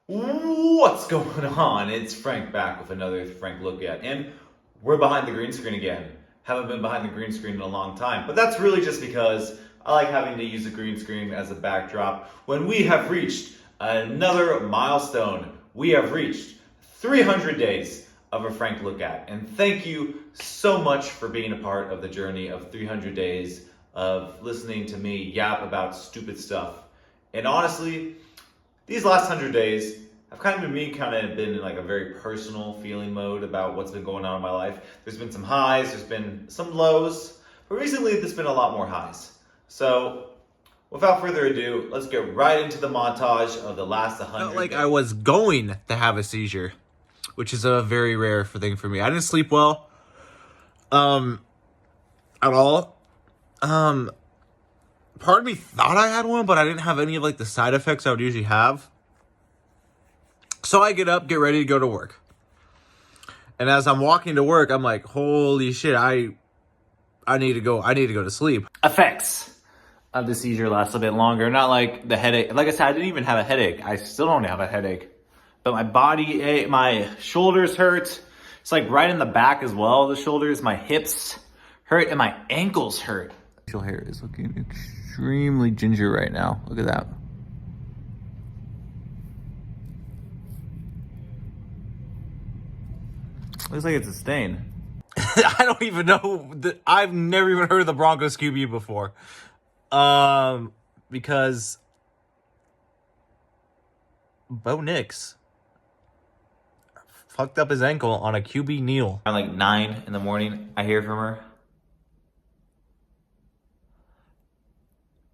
What's going on? It's Frank back with another Frank Look At, and we're behind the green screen again. Haven't been behind the green screen in a long time, but that's really just because I like having to use the green screen as a backdrop when we have reached another milestone. We have reached 300 days of a Frank Look At, and thank you so much for being a part of the journey of 300 days of listening to me yap about stupid stuff. And honestly, these last 100 days have kind of been in like a very personal feeling mode about what's been going on in my life. There's been some highs, there's been some lows, but recently there's been a lot more highs. So without further ado, let's get right into the montage of the last 100 Felt like days. I was going to have a seizure, which is a very rare thing for me. I didn't sleep well, at all. Part of me thought I had one, but I didn't have any of like the side effects I would usually have. So I get up, get ready to go to work. And as I'm walking to work, I'm like, holy shit, I need to go to sleep. Effects of the seizure last a bit longer. Not like the headache. Like I said, I didn't even have a headache. I still don't have a headache. But my body, my shoulders hurt. It's like right in the back as well, the shoulders. My hips hurt and my ankles hurt. Facial hair is looking extremely ginger right now. Look at that. Looks like it's a stain. I don't even know. I've never even heard of the Broncos QB before. Because Bo Nix fucked up his ankle on a QB kneel. Around like 9 in the morning, I hear from her.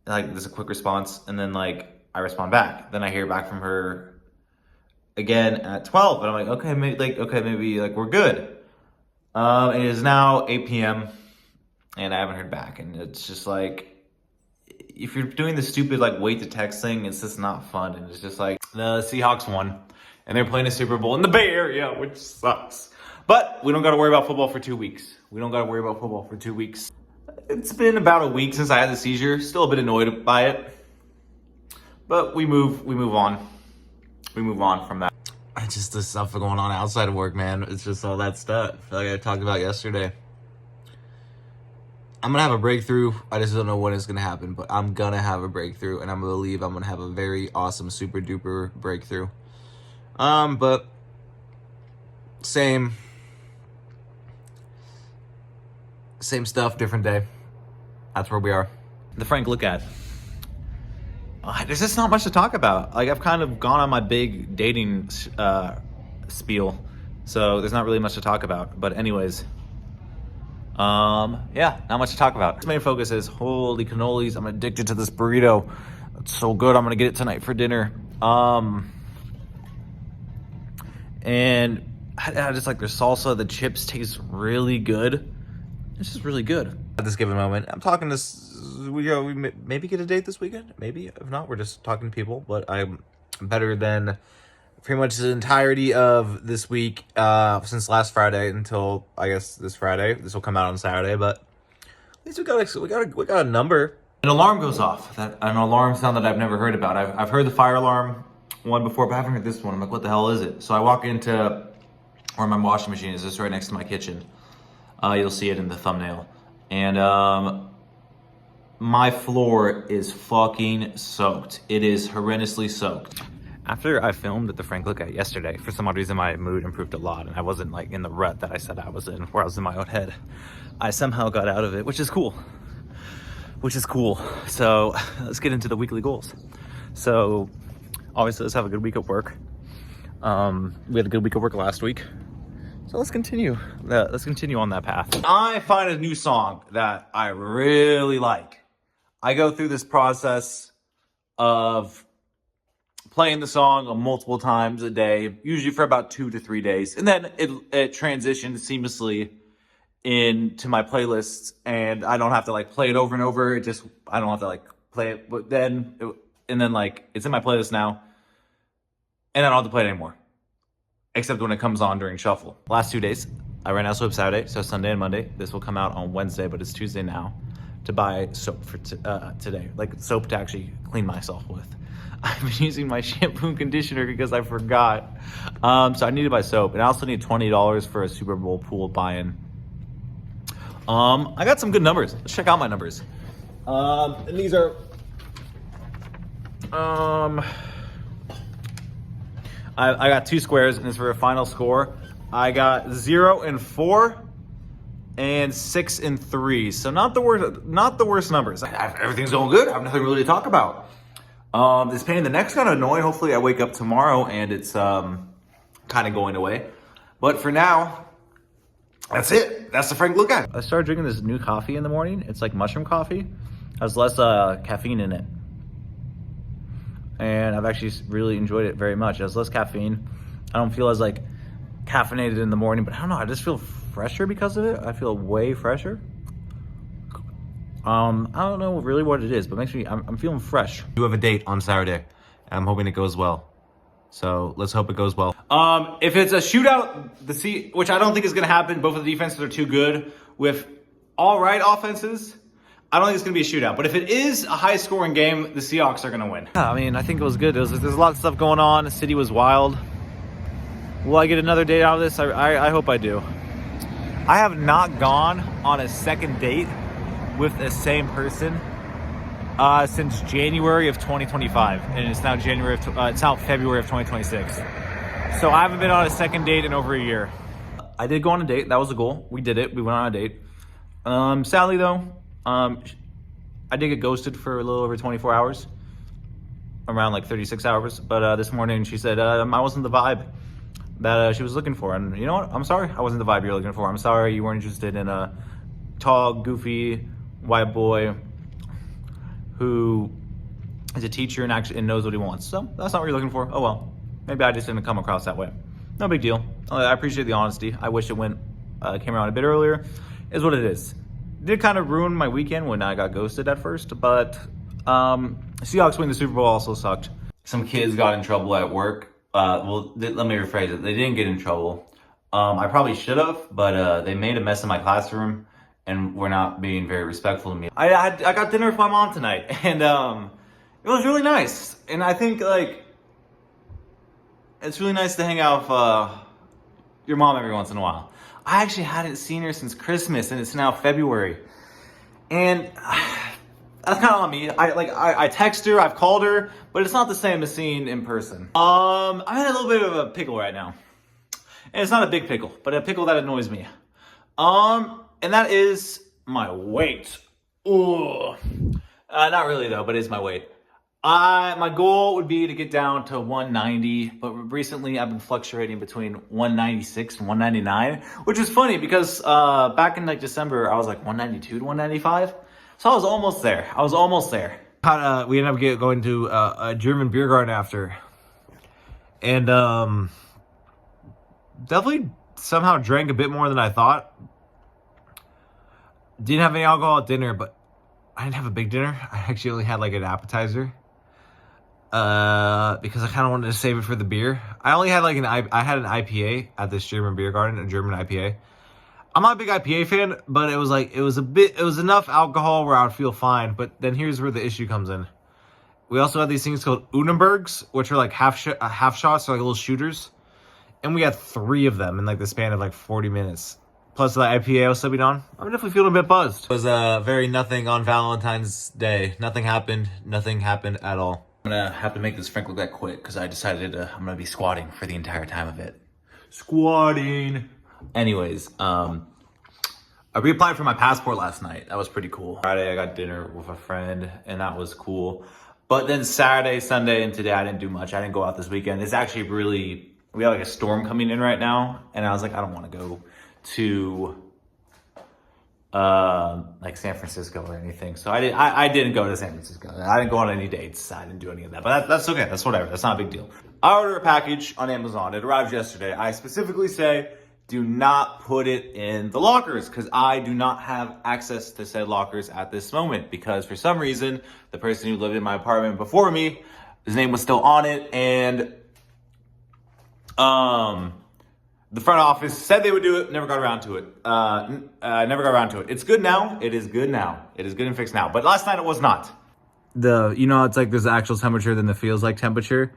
Like, there's a quick response, and then like I respond back. Then I hear back from her again at 12, and I'm like, okay, maybe we're good. It is now 8 p.m. and I haven't heard back, and it's just like, if you're doing the stupid like wait to text thing, it's just not fun. And it's just like the Seahawks won, and they're playing a Super Bowl in the Bay Area, which sucks. But we don't got to worry about football for 2 weeks. It's been about a week since I had the seizure. Still a bit annoyed by it, but we move on. We move on from that. It's just the stuff going on outside of work, man. It's just all that stuff like I talked about yesterday. I'm gonna have a breakthrough. I just don't know when it's gonna happen, but I'm gonna have a breakthrough, and I'm gonna believe I'm gonna have a very awesome, super duper breakthrough. But same stuff, different day. That's where we are. The Frank Look At. There's just not much to talk about. Like, I've kind of gone on my big dating spiel, so there's not really much to talk about. But anyways, yeah, not much to talk about. The main focus is, holy cannolis, I'm addicted to this burrito. It's so good. I'm gonna get it tonight for dinner. And I just like their salsa. The chips taste really good. It's just really good. At this given moment, I'm talking to. We maybe get a date this weekend. Maybe if not, we're just talking to people. But I'm better than pretty much the entirety of this week since last Friday until I guess this Friday. This will come out on Saturday, but at least we got a number. An alarm goes off. An alarm sound that I've never heard about. I've heard the fire alarm one before, but I haven't heard this one. I'm like, what the hell is it? So I walk into where my washing machine is. It's right next to my kitchen. You'll see it in the thumbnail. And my floor is fucking soaked. It is horrendously soaked. After I filmed at the Frank Look At yesterday, for some odd reason my mood improved a lot, and I wasn't like in the rut that I said I was in, where I was in my own head. I somehow got out of it, which is cool. So let's get into the weekly goals. So obviously let's have a good week at work. We had a good week at work last week. So let's continue on that path. I find a new song that I really like. I go through this process of playing the song multiple times a day, usually for about 2 to 3 days. And then it transitions seamlessly into my playlists, and I don't have to like play it over and over. I don't have to like play it, but then like it's in my playlist now, and I don't have to play it anymore. Except when it comes on during shuffle. Last 2 days, I ran out soap Saturday, so Sunday and Monday. This will come out on Wednesday, but it's Tuesday now, to buy soap for today. Like soap to actually clean myself with. I've been using my shampoo and conditioner because I forgot. So I need to buy soap, and I also need $20 for a Super Bowl pool buy-in. I got some good numbers. Let's check out my numbers. And these are I got 2 squares, and it's for a final score. I got 0 and 4 and 6 and 3. So not the worst numbers. Everything's going good. I have nothing really to talk about. This pain in the neck's kind of annoying. Hopefully I wake up tomorrow and it's kind of going away. But for now, that's it. That's the Frank Look At. I started drinking this new coffee in the morning. It's like mushroom coffee. It has less caffeine in it. And I've actually really enjoyed it very much. It has less caffeine. I don't feel as like caffeinated in the morning, but I don't know. I just feel fresher because of it. I feel way fresher. I don't know really what it is, but makes me, I'm feeling fresh. You have a date on Saturday, and I'm hoping it goes well. So let's hope it goes well. If it's a shootout, which I don't think is going to happen. Both of the defenses are too good with all right offenses. I don't think it's going to be a shootout. But if it is a high-scoring game, the Seahawks are going to win. Yeah, I mean, I think it was good. There's a lot of stuff going on. The city was wild. Will I get another date out of this? I hope I do. I have not gone on a second date with the same person since January of 2025, and it's now February of 2026. So I haven't been on a second date in over a year. I did go on a date. That was the goal. We did it. We went on a date. Sadly though, I did get ghosted for a little over 24 hours, around like 36 hours. But this morning she said I wasn't the vibe that she was looking for, and you know what? I'm sorry. I wasn't the vibe you're looking for. I'm sorry you weren't interested in a tall, goofy white boy who is a teacher and knows what he wants. So that's not what you're looking for. Oh well, maybe I just didn't come across that way. No big deal. I appreciate the honesty. I wish it came around a bit earlier. Is what it is. Did kind of ruin my weekend when I got ghosted at first, but Seahawks winning the Super Bowl also sucked. Some kids got in trouble at work. Let me rephrase it. They didn't get in trouble. I probably should have, but they made a mess in my classroom and were not being very respectful to me. I got dinner with my mom tonight, and it was really nice. And I think like it's really nice to hang out with your mom every once in a while. I actually hadn't seen her since Christmas, and it's now February, and that's kind of on me. I text her, I've called her, but it's not the same as seeing in person. I'm in a little bit of a pickle right now, and it's not a big pickle, but a pickle that annoys me. And that is my weight. Ooh. Not really though, but it's my weight. My goal would be to get down to 190, but recently I've been fluctuating between 196 and 199, which is funny because back in like December, I was like 192 to 195. So I was almost there. We ended up going to a German beer garden after. And definitely somehow drank a bit more than I thought. Didn't have any alcohol at dinner, but I didn't have a big dinner. I actually only had like an appetizer. Because I kind of wanted to save it for the beer. I only had I had an IPA at this German beer garden, a German IPA. I'm not a big IPA fan, but it was enough alcohol where I would feel fine. But then here's where the issue comes in. We also had these things called Unenbergs, which are like half shots, so like little shooters. And we had 3 of them in like the span of like 40 minutes. Plus the IPA I was sipping on. I'm definitely feeling a bit buzzed. It was very nothing on Valentine's Day. Nothing happened at all. I'm gonna have to make this Frank Look At quick because I decided I'm gonna be squatting for the entire time of it. Squatting. Anyways, I reapplied for my passport last night. That was pretty cool. Friday I got dinner with a friend and that was cool. But then Saturday, Sunday, and today I didn't do much. I didn't go out this weekend. It's actually we have like a storm coming in right now, and I was like, I don't want to go to like San Francisco or anything. So I didn't go to San Francisco. I didn't go on any dates. I didn't do any of that. But that's okay. That's whatever. That's not a big deal. I ordered a package on Amazon. It arrived yesterday. I specifically say do not put it in the lockers because I do not have access to said lockers at this moment because for some reason the person who lived in my apartment before me, his name was still on it, and the front office said they would do it, never got around to it. It's good now. It is good now. It is good and fixed now. But last night it was not. you know, it's like there's the actual temperature, then the feels like temperature.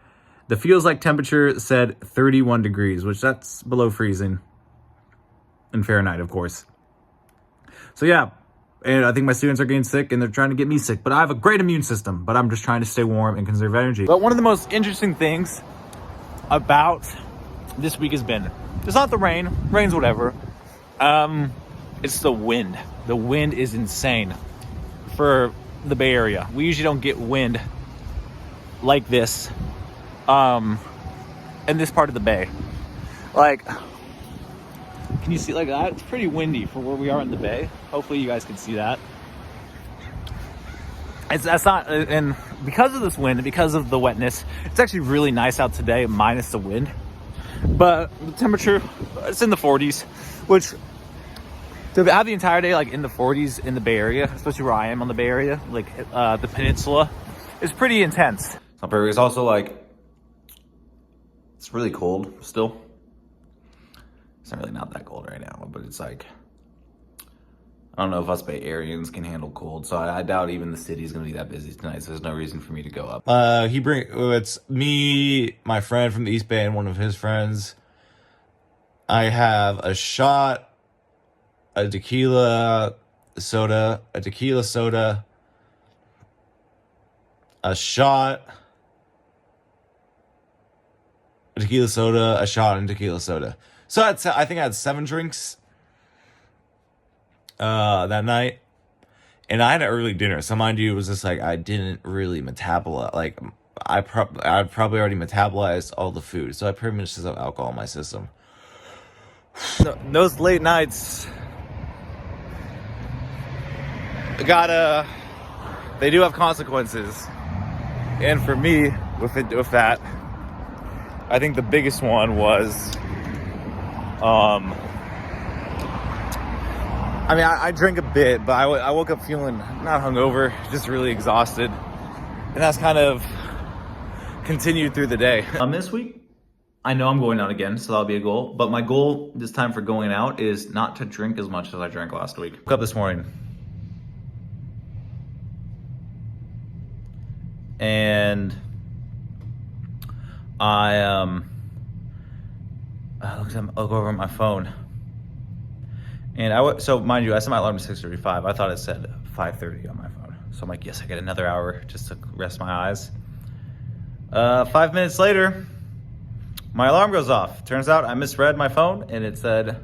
The feels like temperature said 31 degrees, which that's below freezing in Fahrenheit, of course. So yeah, and I think my students are getting sick and they're trying to get me sick, but I have a great immune system, but I'm just trying to stay warm and conserve energy. But one of the most interesting things about this week has been, it's not the rain, rain's whatever. It's the wind. The wind is insane for the Bay Area. We usually don't get wind like this in this part of the Bay. Like, can you see like that? It's pretty windy for where we are in the Bay. Hopefully you guys can see that. That's not, and because of this wind, because of the wetness, it's actually really nice out today, minus the wind. But the temperature, it's in the 40s, which to have the entire day like in the 40s in the Bay Area, especially where I am on the Bay Area, like the peninsula, is pretty intense. It's not perfect. It's also like, it's really cold still. It's not really not that cold right now, but it's like, I don't know if us Bay Areans can handle cold, so I doubt even the city's gonna be that busy tonight, so there's no reason for me to go up. It's me, my friend from the East Bay, and one of his friends. I have a shot, a tequila soda, a shot, a tequila soda, a shot, and tequila soda. So I think I had 7 drinks that night, and I had an early dinner. So mind you, it was just like I didn't really metabolize. Like I'd probably already metabolized all the food, so I pretty much just have alcohol in my system. So, those late nights, they do have consequences, and for me, with that, I think the biggest one was. I mean, I drank a bit, but I woke up feeling not hungover, just really exhausted. And that's kind of continued through the day. This week, I know I'm going out again, so that'll be a goal. But my goal this time for going out is not to drink as much as I drank last week. Woke up this morning. And I look over at my phone. And so mind you, I set my alarm to 6:35. I thought it said 5:30 on my phone. So I'm like, yes, I get another hour just to rest my eyes. 5 minutes later, my alarm goes off. Turns out I misread my phone and it said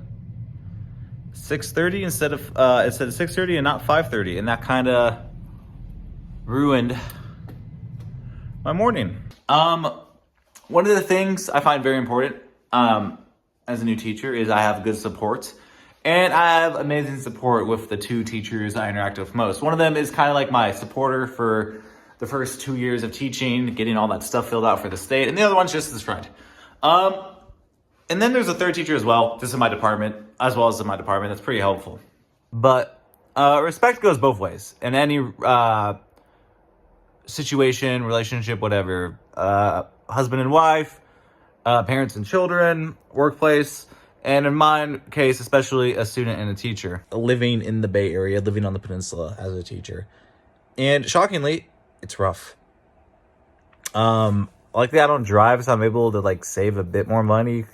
6:30 instead of, it said 6:30 and not 5:30. And that kind of ruined my morning. One of the things I find very important as a new teacher is I have good support. And I have amazing support with the 2 teachers I interact with most. One of them is kind of like my supporter for the first 2 years of teaching, getting all that stuff filled out for the state. And the other one's just his friend. And then there's a 3rd teacher as well, just in my department, as well as in my department. That's pretty helpful. But respect goes both ways. In any situation, relationship, whatever. Husband and wife, parents and children, workplace. And in my case, especially a student and a teacher. Living in the Bay Area, living on the peninsula as a teacher. And shockingly, it's rough. Luckily I don't drive, so I'm able to like save a bit more money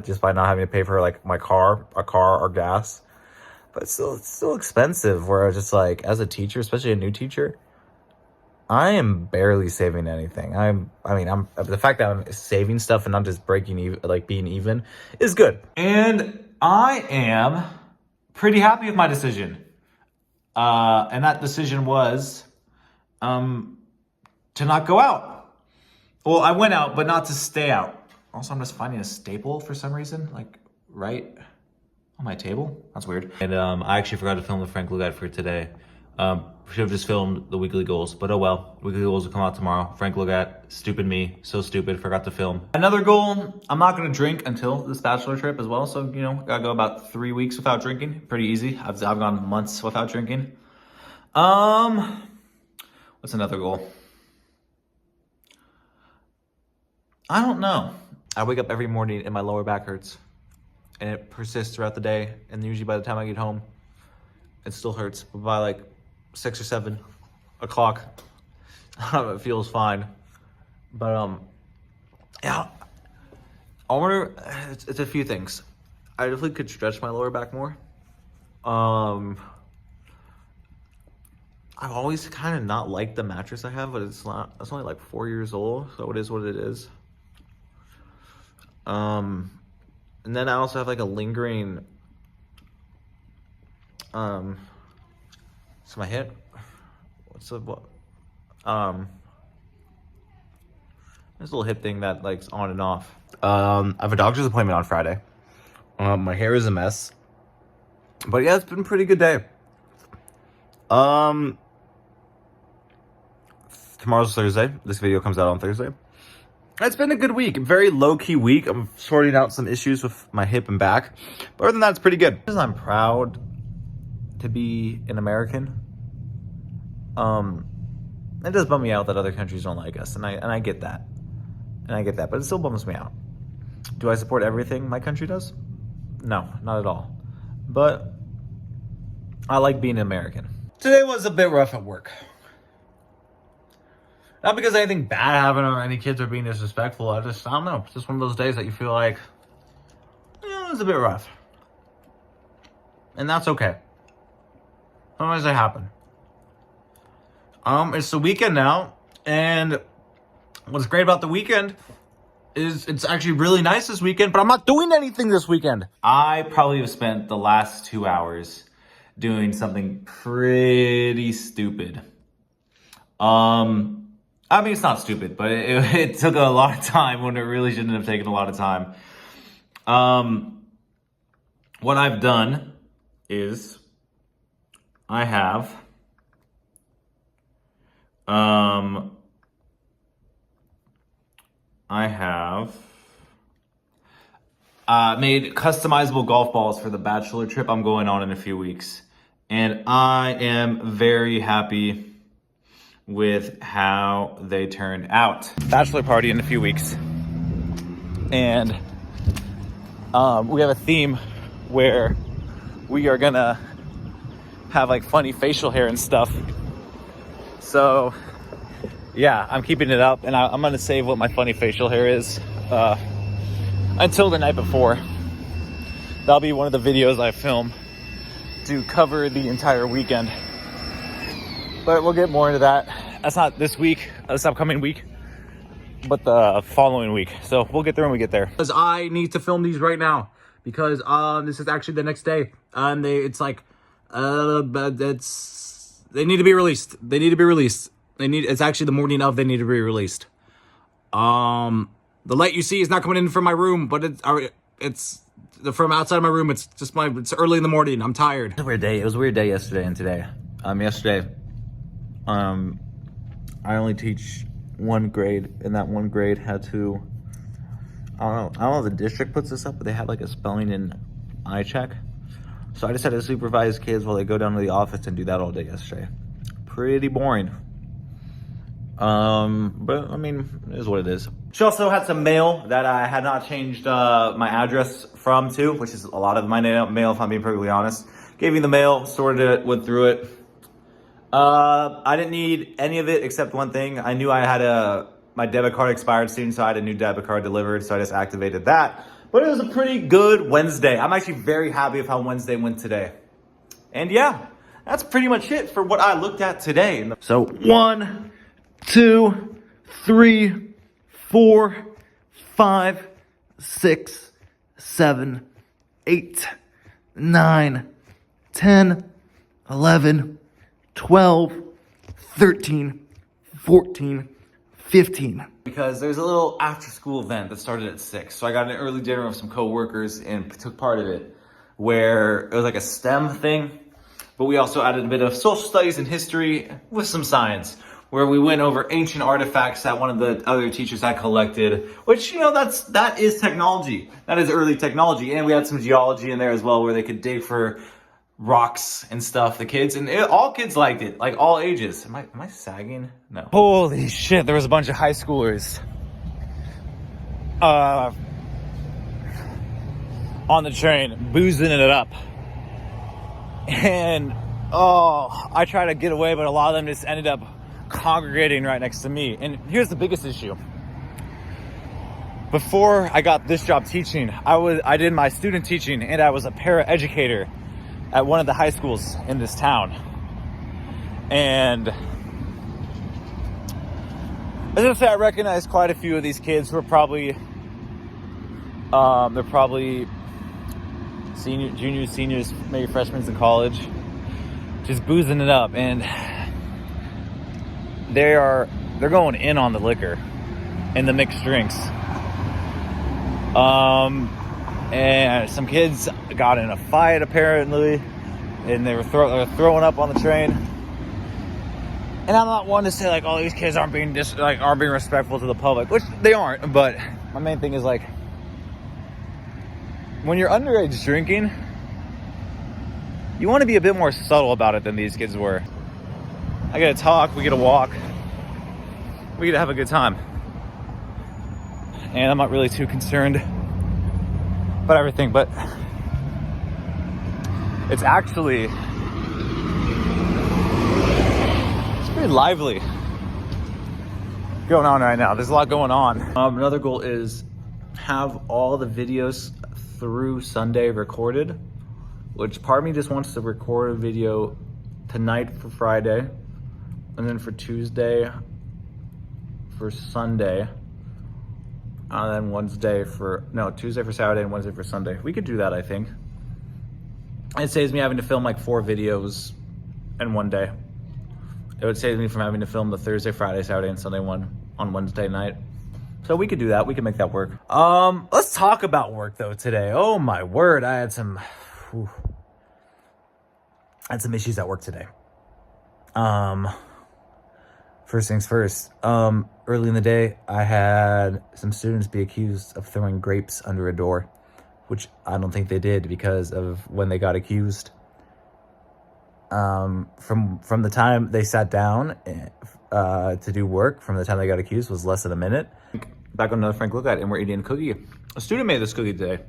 just by not having to pay for like a car or gas. But it's still expensive, where I was just like, as a teacher, especially a new teacher, I am barely saving anything. The fact that I'm saving stuff and not just breaking even, like being even, is good. And I am pretty happy with my decision. And that decision was to not go out. Well, I went out, but not to stay out. Also, I'm just finding a staple for some reason, like right on my table. That's weird. And I actually forgot to film the AFrankLookAt for today. Should have just filmed the weekly goals, but oh well. Weekly goals will come out tomorrow. AFrankLookAt, stupid me, so stupid, forgot to film. Another goal, I'm not gonna drink until this bachelor trip as well. So, gotta go about 3 weeks without drinking. Pretty easy. I've gone months without drinking. What's another goal? I don't know. I wake up every morning and my lower back hurts. And it persists throughout the day. And usually by the time I get home, it still hurts. But by like 6 or 7 o'clock, It feels fine. But yeah. I wonder, it's a few things. I definitely could stretch my lower back more. I've always kind of not liked the mattress I have, but it's only like 4 years old, so it is what it is. And then I also have like a lingering, it's my hip. This little hip thing that like's on and off. I have a doctor's appointment on Friday. My hair is a mess. But yeah, it's been a pretty good day. Tomorrow's Thursday. This video comes out on Thursday. It's been a good week. Very low-key week. I'm sorting out some issues with my hip and back. But other than that, it's pretty good. Because I'm proud to be an American. It does bum me out that other countries don't like us. And I get that. But it still bums me out. Do I support everything my country does? No, not at all. But I like being an American. Today was a bit rough at work. Not because anything bad happened or any kids are being disrespectful. I don't know. It's just one of those days that you feel like, it was a bit rough. And that's okay. Sometimes they happen. It's the weekend now. And what's great about the weekend is it's actually really nice this weekend, but I'm not doing anything this weekend. I probably have spent the last 2 hours doing something pretty stupid. I mean, it's not stupid, but it took a lot of time when it really shouldn't have taken a lot of time. What I've done is I have made customizable golf balls for the bachelor trip I'm going on in a few weeks. And I am very happy with how they turned out. Bachelor party in a few weeks. And we have a theme where we are gonna have like funny facial hair and stuff. So yeah, I'm keeping it up, and I'm gonna save what my funny facial hair is until the night before. That'll be one of the videos I film to cover the entire weekend. But we'll get more into that. That's not this week, this upcoming week, but the following week. So we'll get there when we get there. Because I need to film these right now, because this is actually the next day. It's like, they need to be released. It's actually the morning of, they need to be released. The light you see is not coming in from my room, but it's from outside of my room. It's just it's early in the morning. I'm tired. It was a weird day. It was a weird day yesterday and today. Yesterday, I only teach one grade, and that one grade had to, I don't know if the district puts this up, but they had like a spelling and eye check. So I just had to supervise kids while they go down to the office and do that all day yesterday. Pretty boring. But I mean, it is what it is. She also had some mail that I had not changed my address to, which is a lot of my mail, if I'm being perfectly honest. Gave me the mail, sorted it, went through it. I didn't need any of it except one thing. I knew I had my debit card expired soon, so I had a new debit card delivered, so I just activated that. But it was a pretty good Wednesday. I'm actually very happy with how Wednesday went today. And yeah, that's pretty much it for what I looked at today. So 1, 2, 3, 4, 5, 6, 7, 8, 9, 10, 11, 12, 13, 14, 15. Because there's a little after school event that started at 6. So I got an early dinner with some coworkers and took part of it, where it was like a STEM thing, but we also added a bit of social studies and history with some science, where we went over ancient artifacts that one of the other teachers had collected, which, that is technology. That is early technology. And we had some geology in there as well, where they could dig for rocks and stuff, the kids, and all kids liked it, like all ages. Am I sagging? No. Holy shit, there was a bunch of high schoolers on the train, boozing it up. And I tried to get away, but a lot of them just ended up congregating right next to me. And here's the biggest issue. Before I got this job teaching, I did my student teaching, and I was a paraeducator at one of the high schools in this town. And as I say, I recognize quite a few of these kids who are probably they're probably juniors, seniors, maybe freshmen in college, just boozing it up, and they're going in on the liquor and the mixed drinks. And some kids got in a fight apparently, and they were throwing up on the train. And I'm not one to say like all these kids aren't being respectful to the public, which they aren't. But my main thing is like, when you're underage drinking, you want to be a bit more subtle about it than these kids were. I get to talk, we get to walk, we get to have a good time. And I'm not really too concerned about everything, but it's actually, it's pretty lively going on right now. There's a lot going on. Another goal is have all the videos through Sunday recorded, which part of me just wants to record a video tonight for Friday, and then for Tuesday for Sunday, and then Tuesday for Saturday and Wednesday for Sunday. We could do that, I think. It saves me having to film like 4 videos in one day. It would save me from having to film the Thursday, Friday, Saturday, and Sunday one on Wednesday night. So we could do that. We could make that work. Let's talk about work though today. Oh my word, I had some issues at work today. First things first. Early in the day, I had some students be accused of throwing grapes under a door, which I don't think they did because of when they got accused. From the time they sat down to do work, from the time they got accused was less than a minute. Back on another Frank Look At, and we're eating a cookie. A student made this cookie today,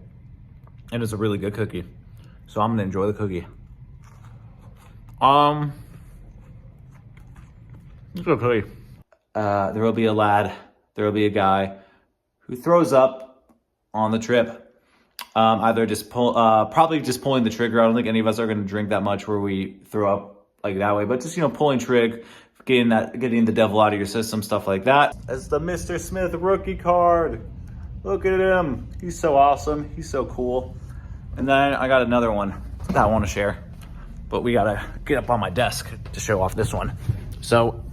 and it's a really good cookie. So I'm gonna enjoy the cookie. It's a good cookie. There will be a lad, there will be a guy who throws up on the trip. Either just probably just pulling the trigger. I don't think any of us are gonna drink that much where we throw up like that way, but just, pulling trig, getting the devil out of your system, stuff like that. That's the Mr. Smith rookie card. Look at him. He's so awesome. He's so cool. And then I got another one that I want to share, but we gotta get up on my desk to show off this one. So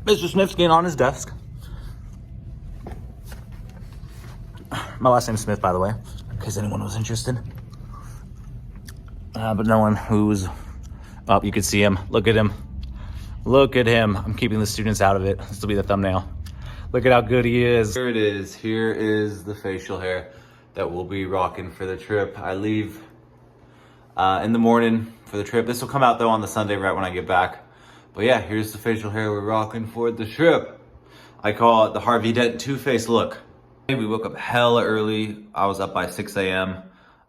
Mr. Smith's getting on his desk. My last name is Smith, by the way, in case anyone was interested. But no one who's up, you could see him. Look at him. Look at him. I'm keeping the students out of it. This will be the thumbnail. Look at how good he is. Here it is. Here is the facial hair that we'll be rocking for the trip. I leave in the morning for the trip. This will come out though on the Sunday right when I get back. But yeah, here's the facial hair we're rocking for the trip. I call it the Harvey Dent Two-Face look. We woke up hella early. I was up by 6 a.m.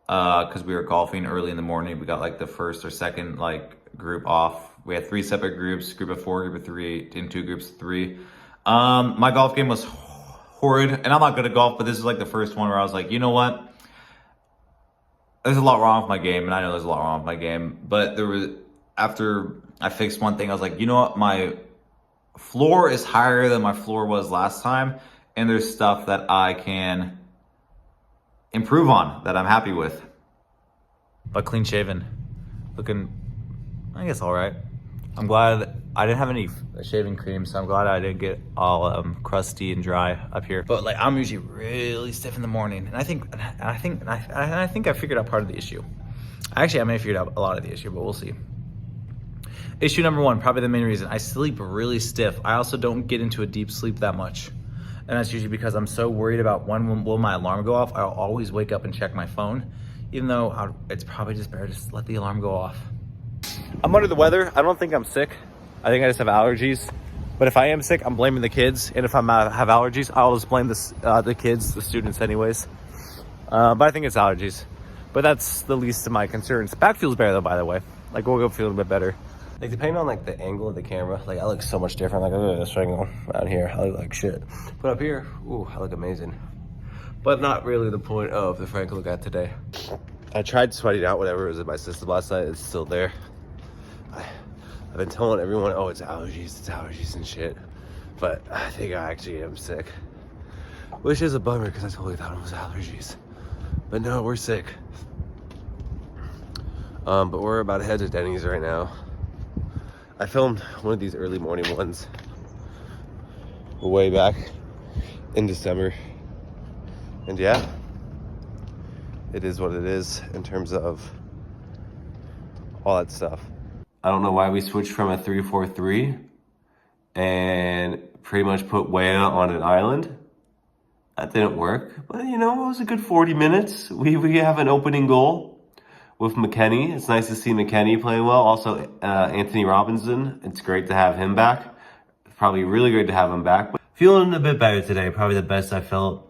Because we were golfing early in the morning. We got like the first or second group off. We had 3 separate groups, group of 4, group of 3, and 2 groups of 3. My golf game was horrid, and I'm not good at golf, but this is like the first one where I was like, you know what? There's a lot wrong with my game, and I know there's a lot wrong with my game, but after I fixed one thing, I was like, you know what? My floor is higher than my floor was last time, and there's stuff that I can improve on that I'm happy with. But clean shaven, looking, I guess, all right. I'm glad I didn't have any shaving cream, so I'm glad I didn't get all crusty and dry up here. But I'm usually really stiff in the morning, and I think I figured out part of the issue. Actually, I may have figured out a lot of the issue, but we'll see. Issue number 1, probably the main reason, I sleep really stiff. I also don't get into a deep sleep that much, and that's usually because I'm so worried about when will my alarm go off. I'll always wake up and check my phone, even though it's probably just better to just let the alarm go off. I'm under the weather. I don't think I'm sick. I think I just have allergies. But if I am sick, I'm blaming the kids. And if I have allergies, I'll just blame the kids, the students anyways. But I think it's allergies. But that's the least of my concerns. Back feels better though, by the way. We'll go feel a bit better. Like, depending on, like, the angle of the camera, like, I look so much different. Like, look at this angle out here. I look like shit. But up here, ooh, I look amazing. But not really the point of the Frank Look At today. I tried sweating out whatever was in my system last night. It's still there. I've been telling everyone, oh, it's allergies and shit. But I think I actually am sick. Which is a bummer because I totally thought it was allergies. But no, we're sick. But we're about to head to Denny's right now. I filmed one of these early morning ones way back in December. And yeah, it is what it is in terms of all that stuff. I don't know why we switched from a 3-4-3 and pretty much put Weah on an island. That didn't work, but you know, it was a good 40 minutes. We have an opening goal with McKennie. It's nice to see McKennie playing well. Also, Anthony Robinson. It's great to have him back. It's probably really great to have him back. But feeling a bit better today. Probably the best I felt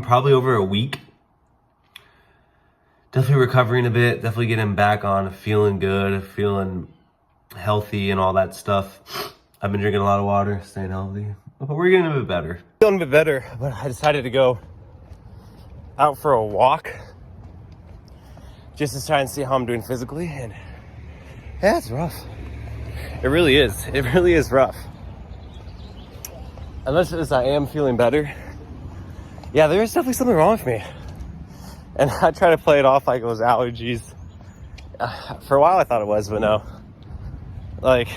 probably over a week. Definitely recovering a bit. Definitely getting back on feeling good, feeling healthy and all that stuff. I've been drinking a lot of water, staying healthy. But we're getting a bit better. Feeling a bit better, but I decided to go out for a walk just to try and see how I'm doing physically, and yeah, it's rough. It really is. It really is rough. Unless as I am feeling better, yeah, there is definitely something wrong with me. And I try to play it off like it was allergies. For a while I thought it was, but no. Like,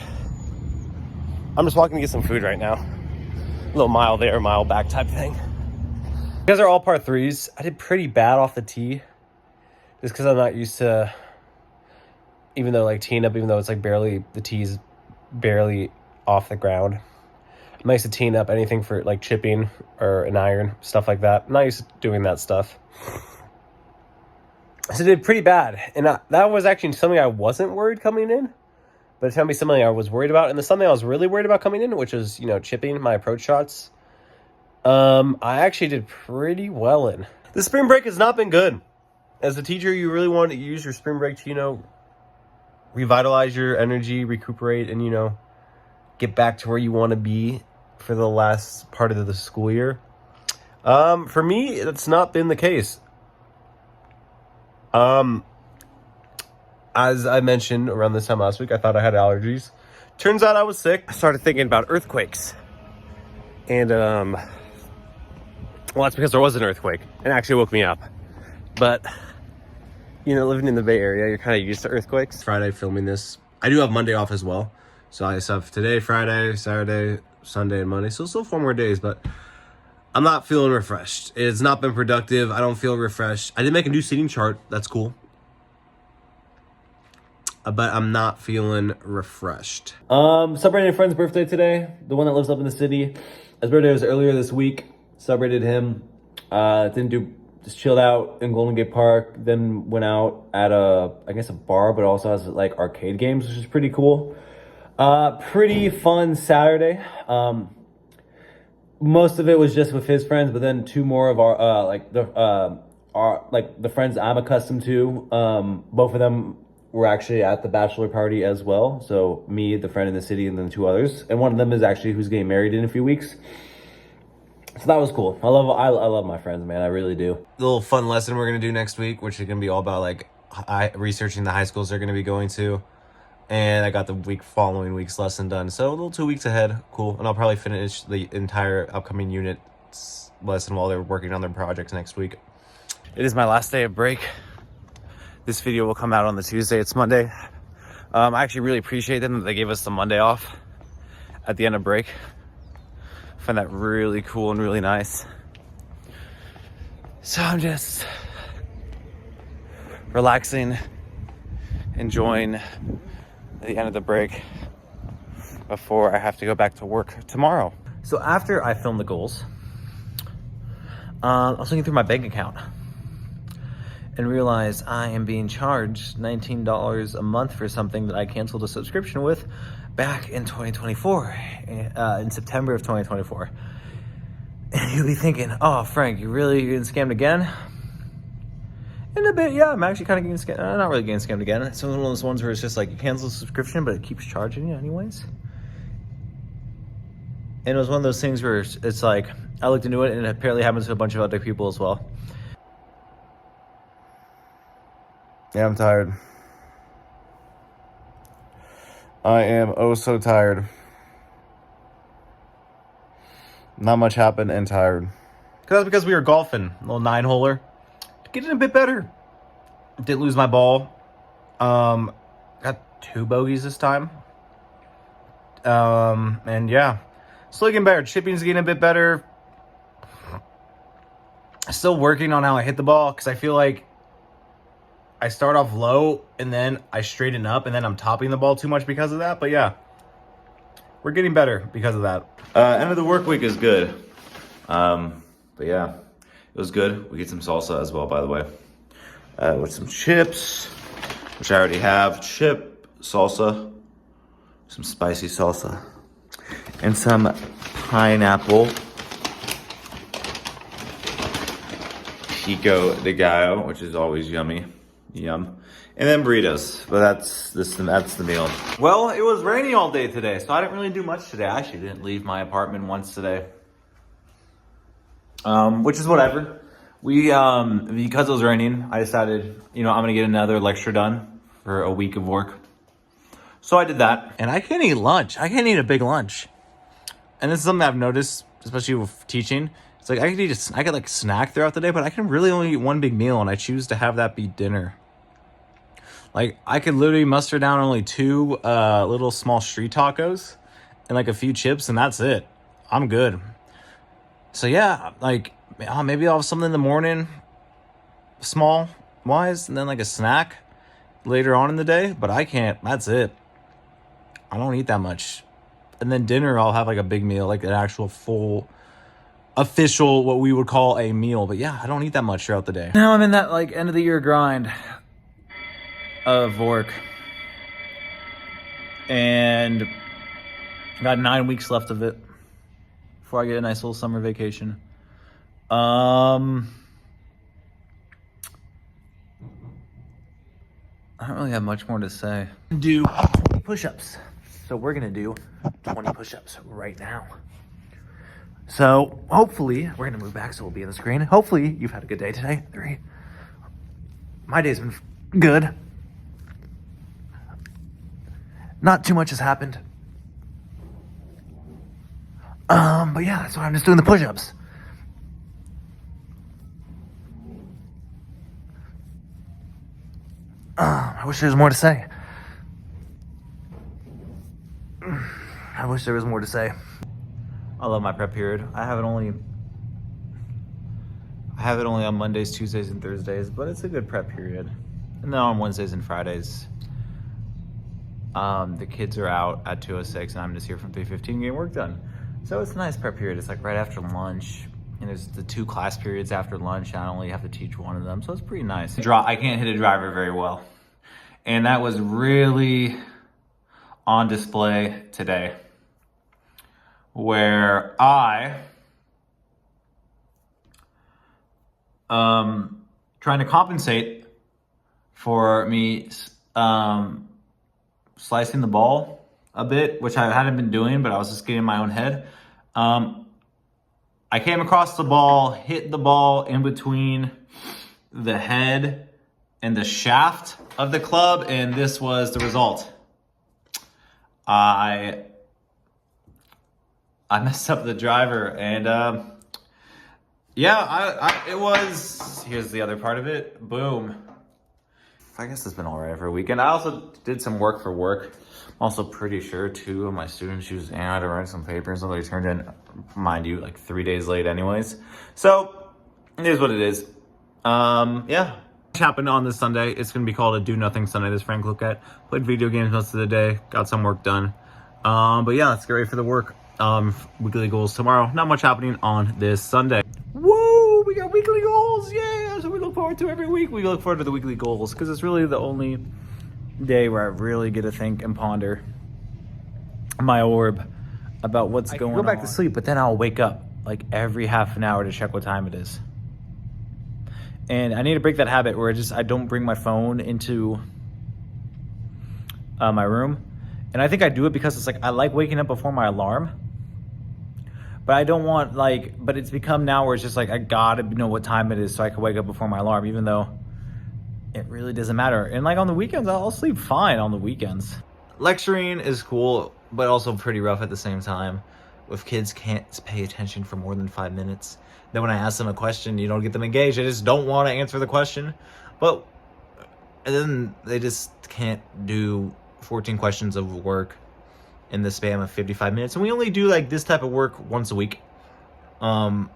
I'm just walking to get some food right now. A little mile there, mile back type thing. You guys are all par threes. I did pretty bad off the tee. Just because I'm not used to, even though like teeing up, even though it's like barely, the tee's barely off the ground. I'm not used to teeing up anything for like chipping or an iron, stuff like that. I'm not used to doing that stuff. So I did pretty bad. And that was actually something I wasn't worried coming in. But it's going to be something I was worried about. And the something I was really worried about coming in, which was, you know, chipping my approach shots. I actually did pretty well in. The spring break has not been good. As a teacher, you really want to use your spring break to, you know, revitalize your energy, recuperate, and, you know, get back to where you want to be for the last part of the school year. For me, that's not been the case. As I mentioned around this time last week, I thought I had allergies. Turns out I was sick. I started thinking about earthquakes. And, well, that's because there was an earthquake. It actually woke me up. But, you know, living in the Bay Area, you're kind of used to earthquakes. Friday filming this. I do have Monday off as well. So I have today, Friday, Saturday, Sunday, and Monday. So still 4 more days, but I'm not feeling refreshed. It's not been productive. I don't feel refreshed. I did make a new seating chart. That's cool. But I'm not feeling refreshed. Celebrating a friend's birthday today. The one that lives up in the city. His birthday was earlier this week. Celebrated him. Just chilled out in Golden Gate Park. Then went out at a bar, but also has like arcade games, which is pretty cool. Pretty fun Saturday. Most of it was just with his friends, but then 2 more of our the friends I'm accustomed to. Both of them were actually at the bachelor party as well. So me, the friend in the city, and then 2 others. And one of them is actually who's getting married in a few weeks. So that was cool. I love my friends, man. I really do. A little fun lesson we're going to do next week, which is going to be all about like researching the high schools they're going to be going to. And I got the following week's lesson done. So a little 2 weeks ahead. Cool. And I'll probably finish the entire upcoming unit's lesson while they're working on their projects next week. It is my last day of break. This video will come out on the Tuesday. It's Monday. I actually really appreciate them that they gave us the Monday off at the end of break. I find that really cool and really nice. So I'm just relaxing, enjoying the end of the break before I have to go back to work tomorrow. So after I filmed the goals, I was looking through my bank account and realized I am being charged $19 a month for something that I canceled a subscription with back in 2024, in September of 2024. And you'll be thinking, oh, Frank, you really getting scammed again? In a bit, yeah. I'm actually kind of getting scammed. Not really getting scammed again. It's one of those ones where it's just like you cancel the subscription, but it keeps charging you anyways. And it was one of those things where it's like, I looked into it and it apparently happens to a bunch of other people as well. Yeah, I'm tired. I am oh so tired. Not much happened and tired. That's because we were golfing. A little 9-holer. Getting a bit better. Didn't lose my ball. Got 2 bogeys this time. And yeah. Still getting better. Chipping's getting a bit better. Still working on how I hit the ball because I feel like I start off low and then I straighten up and then I'm topping the ball too much because of that. But yeah, we're getting better because of that. End of the work week is good. But yeah, it was good. We get some salsa as well, by the way. With some chips, which I already have. Chip, salsa, some spicy salsa, and some pineapple pico de gallo, which is always yummy. Yum. And then burritos, but that's the meal. Well, it was rainy all day today, so I didn't really do much today. I actually didn't leave my apartment once today. Which is whatever. We, because it was raining, I decided, I'm gonna get another lecture done for a week of work. So I did that. And I can't eat lunch. I can't eat a big lunch. And this is something I've noticed, especially with teaching. It's like I could like snack throughout the day, but I can really only eat one big meal, and I choose to have that be dinner. Like I could literally muster down only 2 little small street tacos and like a few chips, and that's it. I'm good. So yeah, like maybe I'll have something in the morning, small wise, and then like a snack later on in the day. But I can't. That's it. I don't eat that much. And then dinner, I'll have like a big meal, like an actual full, official, what we would call a meal. But yeah, I don't eat that much throughout the day. Now I'm in that like end of the year grind of work. And got 9 weeks left of it before I get a nice little summer vacation. I don't really have much more to say. Do 20 push-ups. So we're gonna do 20 push-ups right now. So hopefully we're gonna move back so we'll be on the screen. Hopefully you've had a good day today. 3. My day's been good. Not too much has happened. But yeah, that's why I'm just doing the push-ups. I wish there was more to say. I wish there was more to say. I love my prep period. I have it only on Mondays, Tuesdays, and Thursdays, but it's a good prep period. And then on Wednesdays and Fridays, the kids are out at 2:06, and I'm just here from 3:15 getting work done. So it's a nice prep period. It's like right after lunch, and there's the 2 class periods after lunch, and I only have to teach one of them, so it's pretty nice. I can't hit a driver very well, and that was really on display today, where I trying to compensate for me slicing the ball a bit, which I hadn't been doing, but I was just getting in my own head. I came across the ball, hit the ball in between the head and the shaft of the club, and this was the result. I messed up the driver, and it was, here's the other part of it, boom. I guess it's been all right for a weekend. I also did some work for work. I'm also pretty sure 2 of my students used AI to write some papers that they turned in, mind you, like 3 days late anyways. So it is what it is. Yeah. What happened on this Sunday? It's going to be called a do nothing Sunday. This Frank look at. Played video games most of the day. Got some work done. But yeah, let's get ready for the work. Weekly goals tomorrow. Not much happening on this Sunday. Woo! We got weekly goals! Yeah! So we look forward to every week. We look forward to the weekly goals because it's really the only day where I really get to think and ponder my orb about what's going on. I go back to sleep, but then I'll wake up like every half an hour to check what time it is. And I need to break that habit where I don't bring my phone into my room. And I think I do it because it's like I like waking up before my alarm. But I don't want but it's become now where it's just like I gotta know what time it is so I can wake up before my alarm, even though it really doesn't matter. And like on the weekends, I'll sleep fine on the weekends. Lecturing is cool, but also pretty rough at the same time. If kids can't pay attention for more than 5 minutes, then when I ask them a question, you don't get them engaged. They just don't want to answer the question. But and then they just can't do 14 questions of work in the span of 55 minutes. And we only do like this type of work once a week. I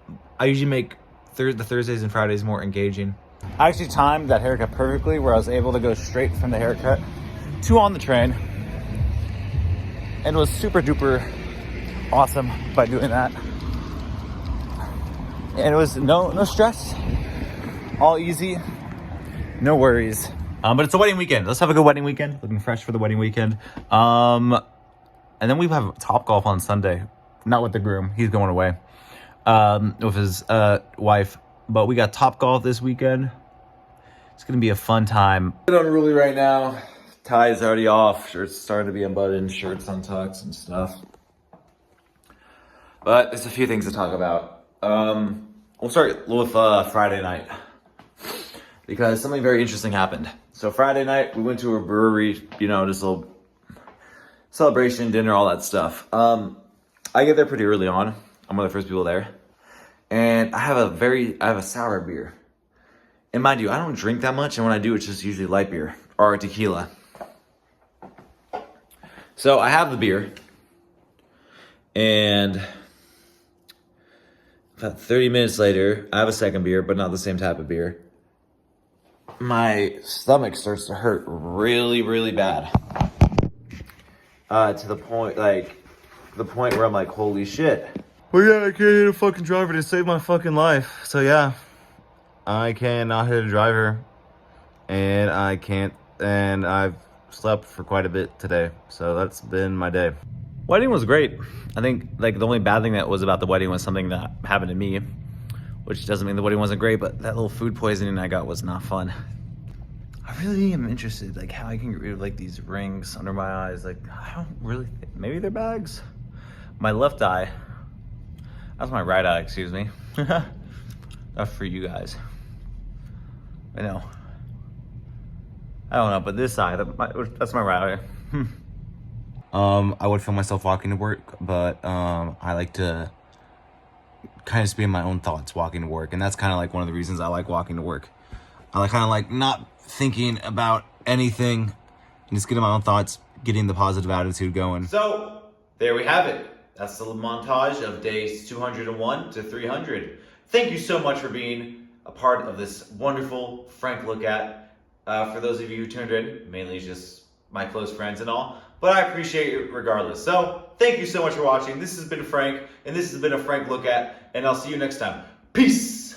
usually make the Thursdays and Fridays more engaging. I actually timed that haircut perfectly where I was able to go straight from the haircut to on the train. And it was super duper awesome by doing that. And it was no stress, all easy, no worries. But it's a wedding weekend. Let's have a good wedding weekend. Looking fresh for the wedding weekend. And then we have Topgolf on Sunday. Not with the groom. He's going away with his wife. But we got Topgolf this weekend. It's going to be a fun time. I'm unruly right now. Tie is already off. Shirt's starting to be unbuttoned. Shirts untucked and stuff. But there's a few things to talk about. We'll start with Friday night. Because something very interesting happened. So Friday night, we went to a brewery, just a little celebration, dinner, all that stuff. I get there pretty early on. I'm one of the first people there. And I have a sour beer. And mind you, I don't drink that much, and when I do, it's just usually light beer or tequila. So I have the beer, and about 30 minutes later, I have a second beer, but not the same type of beer. My stomach starts to hurt really, really bad. To the point where I'm like, holy shit. Well, yeah, I can't hit a fucking driver to save my fucking life. So, yeah, I cannot hit a driver. And I've slept for quite a bit today. So, that's been my day. Wedding was great. I think the only bad thing that was about the wedding was something that happened to me, which doesn't mean the wedding wasn't great, but that little food poisoning I got was not fun. I really am interested, how I can get rid of these rings under my eyes. I don't really think, maybe they're bags. My left eye, that's my right eye, excuse me. That's for you guys. I know. I don't know, but this eye, that's my right eye. I would film myself walking to work, but I like to kind of just be in my own thoughts walking to work. And that's kind of one of the reasons I like walking to work. I kind of like not thinking about anything and just getting my own thoughts, getting the positive attitude going. So, there we have it. That's the montage of days 201 to 300. Thank you so much for being a part of this wonderful Frank Look At. For those of you who tuned in, mainly just my close friends and all, but I appreciate it regardless. So, thank you so much for watching. This has been Frank, and this has been a Frank Look At, and I'll see you next time. Peace!